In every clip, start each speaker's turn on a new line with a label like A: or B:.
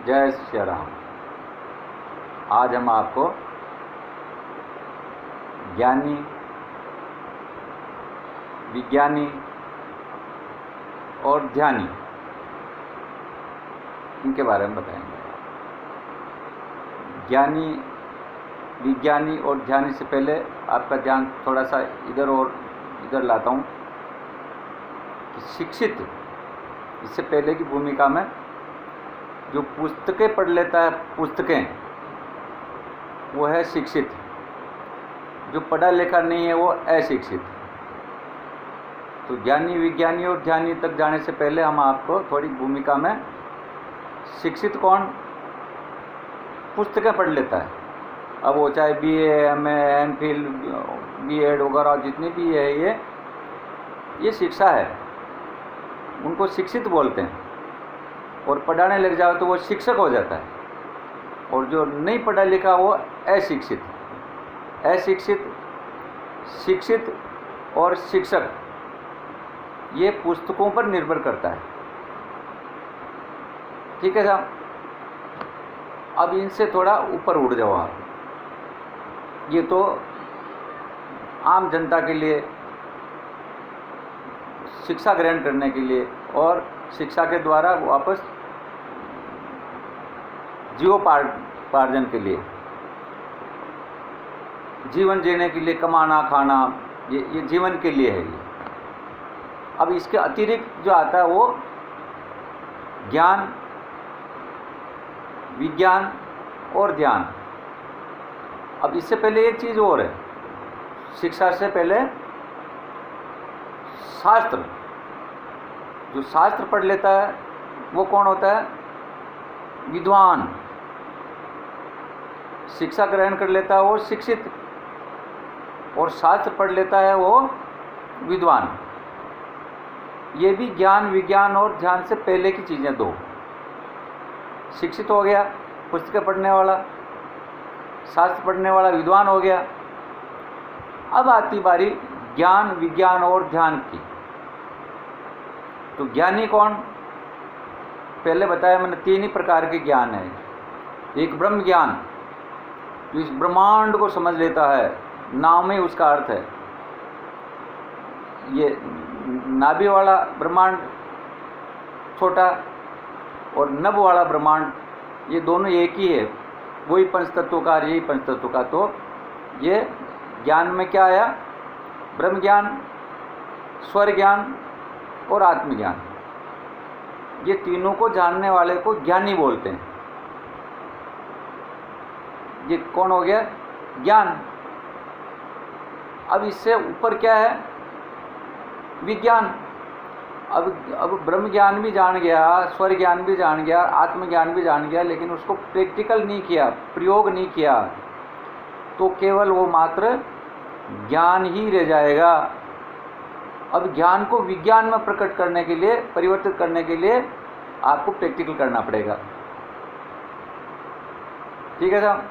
A: जय श्री राम। आज हम आपको ज्ञानी, विज्ञानी और ध्यानी इनके बारे में बताएंगे। ज्ञानी, विज्ञानी और ध्यानी से पहले आपका ध्यान थोड़ा सा इधर लाता हूँ कि शिक्षित, इससे पहले की भूमिका में जो पुस्तकें पढ़ लेता है, पुस्तकें, वो है शिक्षित। जो पढ़ा लिखा नहीं है वो अशिक्षित। तो ज्ञानी, विज्ञानी और ध्यानी तक जाने से पहले हम आपको थोड़ी भूमिका में, शिक्षित कौन, पुस्तकें पढ़ लेता है। अब वो चाहे BA, MA, MPhil, B.Ed वगैरह जितनी भी है, ये शिक्षा है, उनको शिक्षित बोलते हैं। और पढ़ाने लग जाओ तो वो शिक्षक हो जाता है। और जो नहीं पढ़ा लिखा वो अशिक्षित। अशिक्षित, शिक्षित और शिक्षक, ये पुस्तकों पर निर्भर करता है। ठीक है साहब। अब इनसे थोड़ा ऊपर उड़ जाओ आप। ये तो आम जनता के लिए, शिक्षा ग्रहण करने के लिए और शिक्षा के द्वारा वापस जीवोपार्जन के लिए, जीवन जीने के लिए, कमाना खाना, ये जीवन के लिए है ये। अब इसके अतिरिक्त जो आता है वो ज्ञान, विज्ञान और ध्यान। अब इससे पहले एक चीज़ और है, शिक्षा से पहले शास्त्र। जो शास्त्र पढ़ लेता है वो कौन होता है? विद्वान। शिक्षा ग्रहण कर लेता है वो शिक्षित, और शास्त्र पढ़ लेता है वो विद्वान। ये भी ज्ञान, विज्ञान और ध्यान से पहले की चीज़ें दो। शिक्षित हो गया पुस्तकें पढ़ने वाला, शास्त्र पढ़ने वाला विद्वान हो गया। अब आती बारी ज्ञान, विज्ञान और ध्यान की। तो ज्ञानी कौन? पहले बताया मैंने, 3 ही प्रकार के ज्ञान है। एक ब्रह्म ज्ञान, जो इस ब्रह्मांड को समझ लेता है, नाम में उसका अर्थ है। ये नाभि वाला ब्रह्मांड छोटा और नभ वाला ब्रह्मांड, ये दोनों एक ही है, वही पंचतत्व का, यही पंचतत्व का। तो ये ज्ञान में क्या आया? ब्रह्म ज्ञान, स्वर ज्ञान और आत्मज्ञान। ये तीनों को जानने वाले को ज्ञानी बोलते हैं। ये कौन हो गया? ज्ञान। अब इससे ऊपर क्या है? विज्ञान। अब ब्रह्म ज्ञान भी जान गया, स्वर ज्ञान भी जान गया, आत्मज्ञान भी जान गया, लेकिन उसको प्रैक्टिकल नहीं किया, प्रयोग नहीं किया, तो केवल वो मात्र ज्ञान ही रह जाएगा। अब ज्ञान को विज्ञान में प्रकट करने के लिए, परिवर्तित करने के लिए आपको प्रैक्टिकल करना पड़ेगा। ठीक है साहब।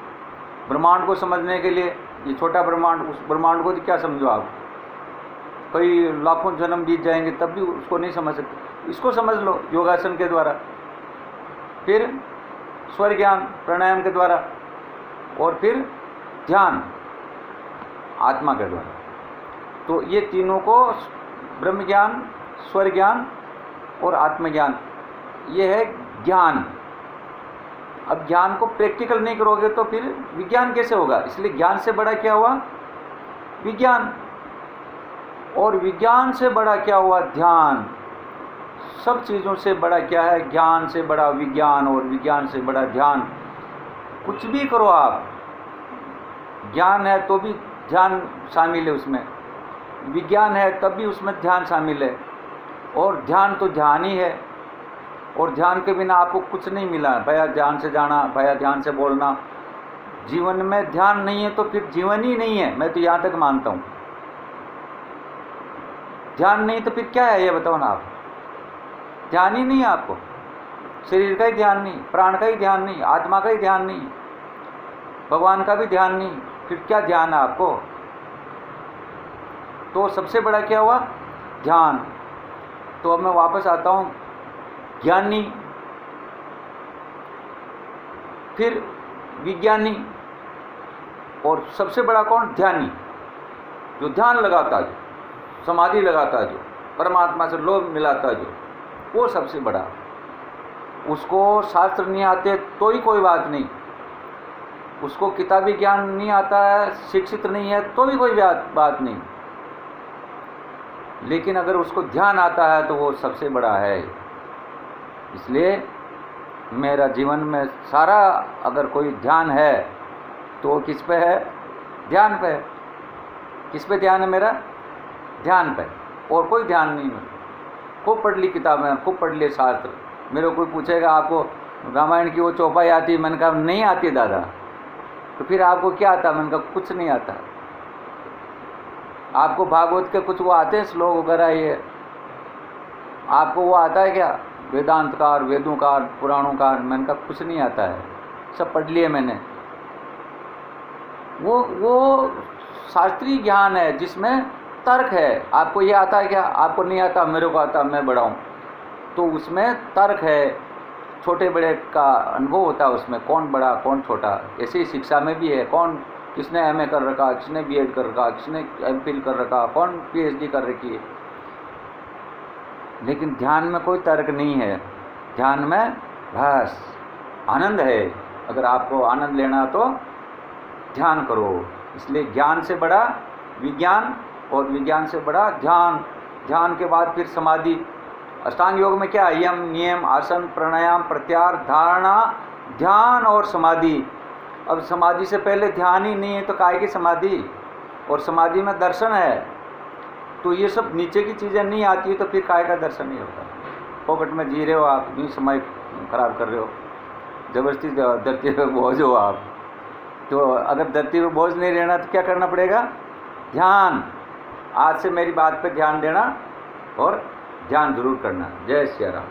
A: ब्रह्मांड को समझने के लिए, ये छोटा ब्रह्मांड, उस ब्रह्मांड को क्या समझो आप, कई लाखों जन्म बीत जाएंगे तब भी उसको नहीं समझ सकते। इसको समझ लो योगासन के द्वारा, फिर स्वर ज्ञान प्राणायाम के द्वारा, और फिर ध्यान आत्मा के द्वारा। तो ये तीनों को, ब्रह्म ज्ञान, स्वर ज्ञान और आत्मज्ञान, ये है ज्ञान। अब ज्ञान को प्रैक्टिकल नहीं करोगे तो फिर विज्ञान कैसे होगा? इसलिए ज्ञान से बड़ा क्या हुआ? विज्ञान। और विज्ञान से बड़ा क्या हुआ? ध्यान। सब चीज़ों से बड़ा क्या है? ज्ञान से बड़ा विज्ञान, और विज्ञान से बड़ा ध्यान। कुछ भी करो आप, ज्ञान है तो भी ध्यान शामिल है उसमें, विज्ञान है तब भी उसमें ध्यान शामिल है, और ध्यान तो ध्यान ही है। और ध्यान के बिना आपको कुछ नहीं मिला। भया ध्यान से जाना, भया ध्यान से बोलना। जीवन में ध्यान नहीं है तो फिर जीवन ही नहीं है, मैं तो यहाँ तक मानता हूँ। ध्यान नहीं तो फिर क्या है ये बताओ ना आप? ध्यान ही नहीं है आपको, शरीर का ही ध्यान नहीं, प्राण का ही ध्यान नहीं, आत्मा का ही ध्यान नहीं, भगवान का भी ध्यान नहीं, फिर क्या ध्यान है आपको? तो सबसे बड़ा क्या हुआ? ध्यान। तो अब मैं वापस आता हूँ, ज्ञानी, फिर विज्ञानी, और सबसे बड़ा कौन? ध्यानी, जो ध्यान लगाता, जो समाधि लगाता, जो परमात्मा से लोभ मिलाता, जो वो सबसे बड़ा। उसको शास्त्र नहीं आते तो ही कोई बात नहीं, उसको किताबी ज्ञान नहीं आता है, शिक्षित नहीं है तो भी कोई बात नहीं, लेकिन अगर उसको ध्यान आता है तो वो सबसे बड़ा है। इसलिए मेरा जीवन में सारा अगर कोई ध्यान है तो किस पे है? ध्यान पे है। किस पे ध्यान है मेरा? ध्यान पे, और कोई ध्यान नहीं है। खूब पढ़ ली किताबें, खूब पढ़ लिए शास्त्र। मेरे को कोई पूछेगा आपको रामायण की वो चौपाई आती है? मैंने कहा नहीं आती दादा। तो फिर आपको क्या आता? मैंने कहा कुछ नहीं आता। आपको भागवत के कुछ वो आते हैं श्लोक वगैरह, ये आपको वो आता है क्या? वेदांतकार, वेदोंकार, पुराणोंकार? मैंने कहा कुछ नहीं आता है, सब पढ़ लिए मैंने। वो शास्त्रीय ज्ञान है जिसमें तर्क है। आपको ये आता है क्या? आपको नहीं आता, मेरे को आता, मैं बड़ा हूँ, तो उसमें तर्क है, छोटे बड़े का अनुभव होता है उसमें, कौन बड़ा कौन छोटा। ऐसे ही शिक्षा में भी है, कौन किसने एमए कर रखा, किसने बीएड कर रखा, किसने एमफिल कर रखा, कौन पीएचडी कर रखी है। लेकिन ध्यान में कोई तर्क नहीं है, ध्यान में बस आनंद है। अगर आपको आनंद लेना तो ध्यान करो। इसलिए ज्ञान से बड़ा विज्ञान, और विज्ञान से बड़ा ध्यान, ध्यान के बाद फिर समाधि। अष्टांग योग में क्या? यम, नियम, आसन, प्राणायाम, प्रत्याहार, धारणा, ध्यान और समाधि। अब समाधि से पहले ध्यान ही नहीं है तो काय की समाधि? और समाधि में दर्शन है, तो ये सब नीचे की चीज़ें नहीं आती है तो फिर काय का दर्शन नहीं होता। पॉकेट में जी रहे हो आप, यूँ समय खराब कर रहे हो, ज़बरदस्ती धरती पर बोझ हो आप। तो अगर धरती पर बोझ नहीं रहना तो क्या करना पड़ेगा? ध्यान। आज से मेरी बात पे ध्यान देना और ध्यान जरूर करना। जय श्री राम।